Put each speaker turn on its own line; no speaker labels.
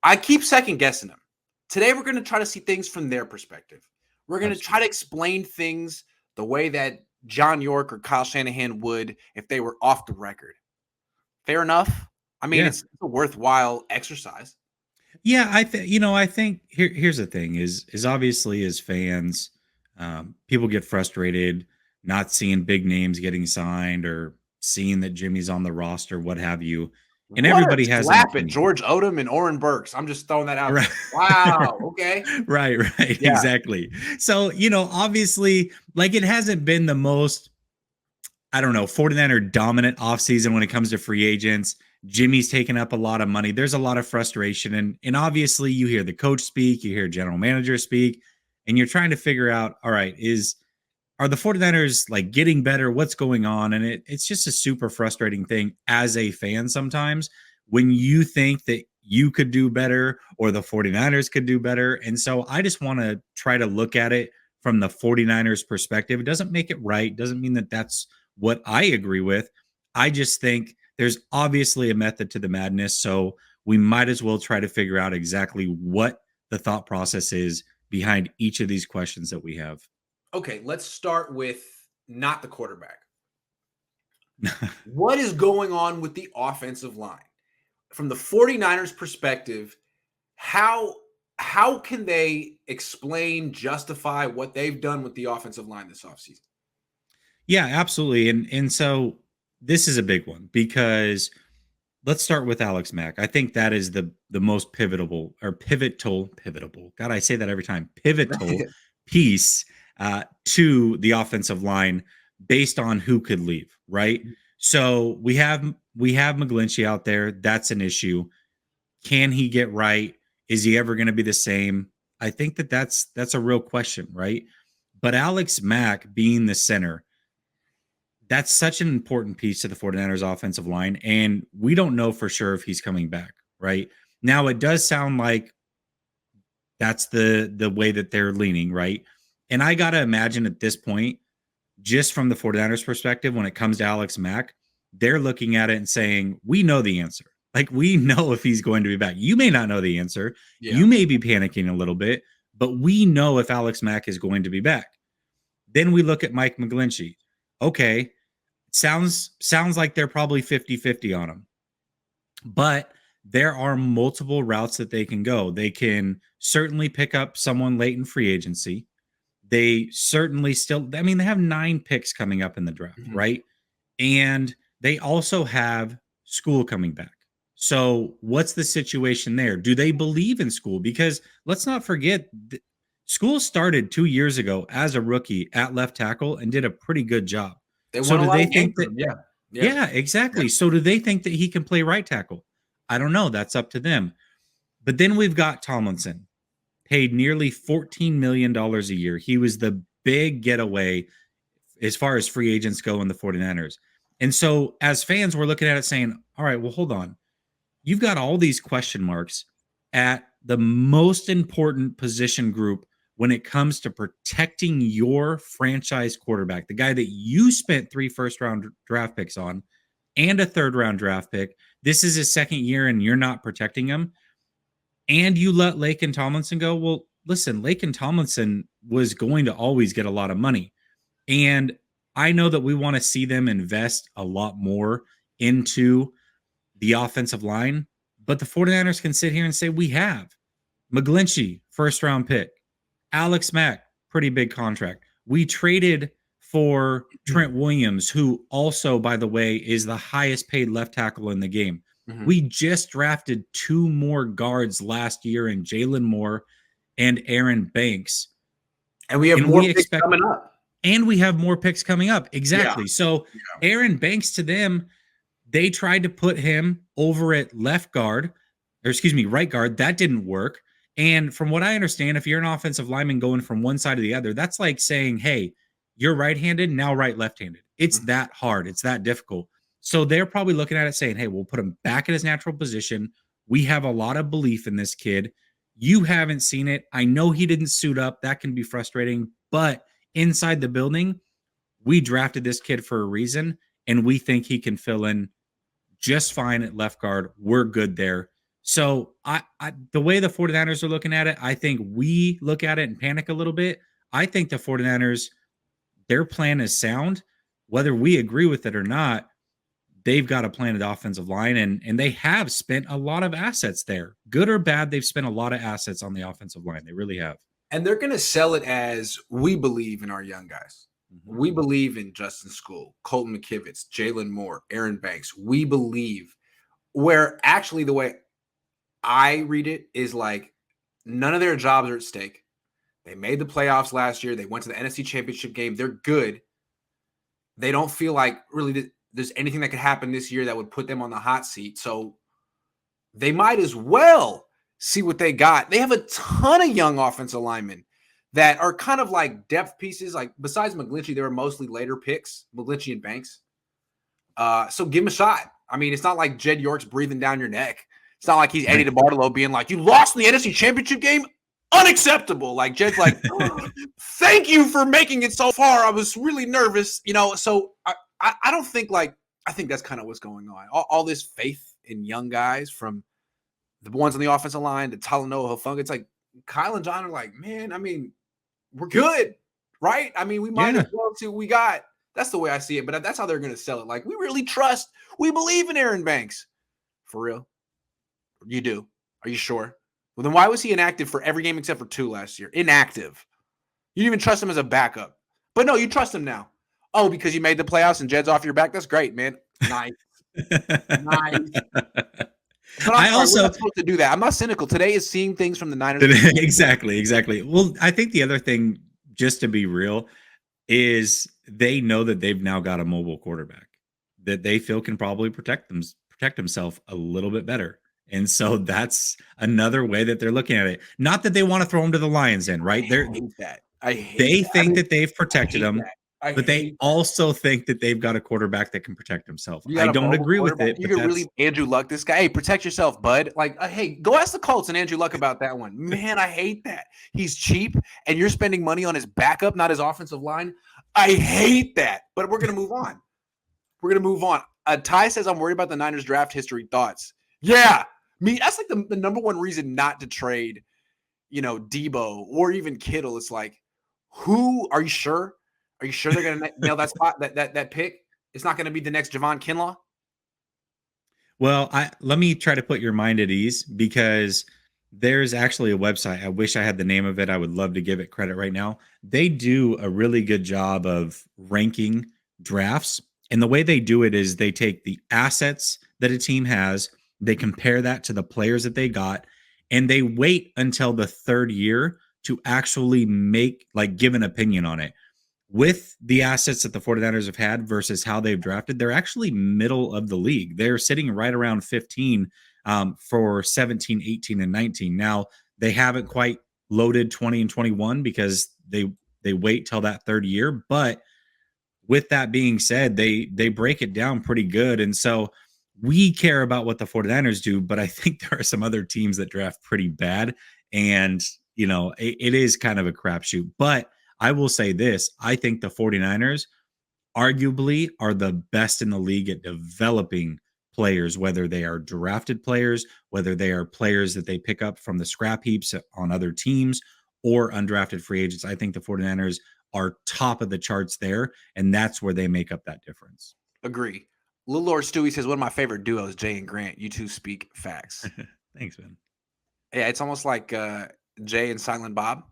I keep second guessing them. Today, we're going to try to see things from their perspective. We're going to try to explain things the way that John York or Kyle Shanahan would if they were off the record. Fair enough. I mean, it's a worthwhile exercise.
Yeah, I think here's the thing is obviously as fans, people get frustrated not seeing big names getting signed or seeing that Jimmy's on the roster, what have you. And
What a
everybody has an
slap at
opinion.
George Odom and Oren Burks. I'm just throwing that out
Right.
there. Wow. Okay.
Right,
Yeah.
exactly. So, obviously, like it hasn't been the most, I don't know, 49er dominant offseason when it comes to free agents. Jimmy's taken up a lot of money. There's a lot of frustration. And obviously you hear the coach speak, you hear general manager speak, and you're trying to figure out, all right, are the 49ers like getting better? What's going on? And it's just a super frustrating thing as a fan sometimes when you think that you could do better or the 49ers could do better. And so I just want to try to look at it from the 49ers perspective. It doesn't make it right. Doesn't mean that that's what I agree with. I just think there's obviously a method to the madness. So we might as well try to figure out exactly what the thought process is behind each of these questions that we have.
Okay, let's start with not the quarterback. What is going on with the offensive line? From the 49ers perspective, how can they explain, justify what they've done with the offensive line this offseason?
Yeah, absolutely. And so this is a big one because let's start with Alex Mack. I think that is the most pivotal. God, I say that every time. Pivotal piece to the offensive line based on who could leave, right? So we have McGlinchey out there. That's an issue. Can he get right? Is he ever going to be the same? I think that's a real question, right? But Alex Mack being the center, that's such an important piece to the 49ers offensive line. And we don't know for sure if he's coming back, right? Now, it does sound like that's the way that they're leaning, right? And I got to imagine at this point, just from the 49ers perspective, when it comes to Alex Mack, they're looking at it and saying, we know the answer. Like, we know if he's going to be back. You may not know the answer. Yeah. You may be panicking a little bit, but we know if Alex Mack is going to be back. Then we look at Mike McGlinchey. Okay, sounds like they're probably 50-50 on him. But there are multiple routes that they can go. They can certainly pick up someone late in free agency. They certainly they have 9 picks coming up in the draft, right? And they also have School coming back. So what's the situation there? Do they believe in School? Because let's not forget, School started 2 years ago as a rookie at left tackle and did a pretty good job. So do they think that? Yeah, exactly. Yeah. So do they think that he can play right tackle? I don't know. That's up to them. But then we've got Tomlinson, paid nearly $14 million a year. He was the big getaway as far as free agents go in the 49ers. And so as fans, we're looking at it saying, all right, well, hold on. You've got all these question marks at the most important position group when it comes to protecting your franchise quarterback, the guy that you spent 3 first-round draft picks on and a third-round draft pick. This is his second year, and you're not protecting him. And you let Laken Tomlinson go. Well, listen, Laken Tomlinson was going to always get a lot of money. And I know that we want to see them invest a lot more into the offensive line, but the 49ers can sit here and say, we have McGlinchey, first-round pick. Alex Mack, pretty big contract. We traded for Trent Williams, who also, by the way, is the highest paid left tackle in the game. We just drafted 2 more guards last year in Jalen Moore and Aaron Banks.
And we have more picks coming up.
And we have more picks coming up. Exactly. Yeah. So Aaron Banks, to them, they tried to put him over at right guard. That didn't work. And from what I understand, if you're an offensive lineman going from one side to the other, that's like saying, hey, you're right-handed, now left-handed. It's that hard. It's that difficult. So they're probably looking at it saying, hey, we'll put him back in his natural position. We have a lot of belief in this kid. You haven't seen it. I know he didn't suit up. That can be frustrating. But inside the building, we drafted this kid for a reason, and we think he can fill in just fine at left guard. We're good there. So the way the 49ers are looking at it, I think we look at it and panic a little bit. I think the 49ers, their plan is sound. Whether we agree with it or not, they've got a plan at offensive line, and they have spent a lot of assets there. Good or bad, they've spent a lot of assets on the offensive line. They really have.
And they're going to sell it as we believe in our young guys.
Mm-hmm.
We believe in Justin School, Colton McKivitz, Jalen Moore, Aaron Banks. We believe, where actually the way I read it is like none of their jobs are at stake. They made the playoffs last year. They went to the NFC Championship game. They're good. They don't feel like really there's anything that could happen this year that would put them on the hot seat. So they might as well see what they got. They have a ton of young offensive linemen that are kind of like depth pieces. Like besides McGlinchey, they were mostly later picks, McGlinchey and Banks. So give him a shot. I mean, it's not like Jed York's breathing down your neck. It's not like he's Eddie DeBartolo being like, you lost in the NFC Championship game? Unacceptable. Like Jed's like, oh, thank you for making it so far. I was really nervous, so I don't think I think that's kind of what's going on. All this faith in young guys from the ones on the offensive line to Talanoa Hufanga. It's like Kyle and John are like, man, I mean, we're good, right? I mean, we might as well see what we got. That's the way I see it, but that's how they're going to sell it. Like, we really trust, we believe in Aaron Banks. For real? You do? Are you sure? Well, then why was he inactive for every game except for 2 last year? Inactive. You didn't even trust him as a backup. But no, you trust him now. Oh, because you made the playoffs and Jed's off your back? That's great, man. Nice. Nice. But I'm sorry, we're not supposed to do that. I'm not cynical. Today is seeing things from the Niners.
Exactly. Well, I think the other thing, just to be real, is they know that they've now got a mobile quarterback that they feel can probably protect himself a little bit better. And so that's another way that they're looking at it. Not that they want to throw him to the Lions in, right?
I hate that.
They think that they've protected him, but they also think that they've got a quarterback that can protect himself. I don't agree with it.
You can really Andrew Luck this guy. Hey, protect yourself, bud. Like, hey, go ask the Colts and Andrew Luck about that one. Man, I hate that. He's cheap, and you're spending money on his backup, not his offensive line. I hate that. But we're gonna move on. Ty says I'm worried about the Niners draft history. Thoughts? Yeah. That's like the number one reason not to trade, Debo or even Kittle. It's like, who are you sure? Are you sure they're going to nail that spot, that pick? It's not going to be the next Javon Kinlaw?
Well, let me try to put your mind at ease, because there's actually a website. I wish I had the name of it. I would love to give it credit right now. They do a really good job of ranking drafts. And the way they do it is they take the assets that a team has, they compare that to the players that they got, and they wait until the 3rd year to actually give an opinion on it. With the assets that the 49ers have had versus how they've drafted, they're actually middle of the league. They're sitting right around 15 for 17, 18, and 19. Now, they haven't quite loaded 20 and 21 because they wait till that 3rd year. But with that being said, they break it down pretty good. And so we care about what the 49ers do, but I think there are some other teams that draft pretty bad. And, it is kind of a crapshoot. But I will say this. I think the 49ers arguably are the best in the league at developing players, whether they are drafted players, whether they are players that they pick up from the scrap heaps on other teams, or undrafted free agents. I think the 49ers are top of the charts there, and that's where they make up that difference.
Agree. Little Lord Stewie says, one of my favorite duos, Jay and Grant. You two speak facts.
Thanks, man.
Yeah, it's almost like Jay and Silent Bob.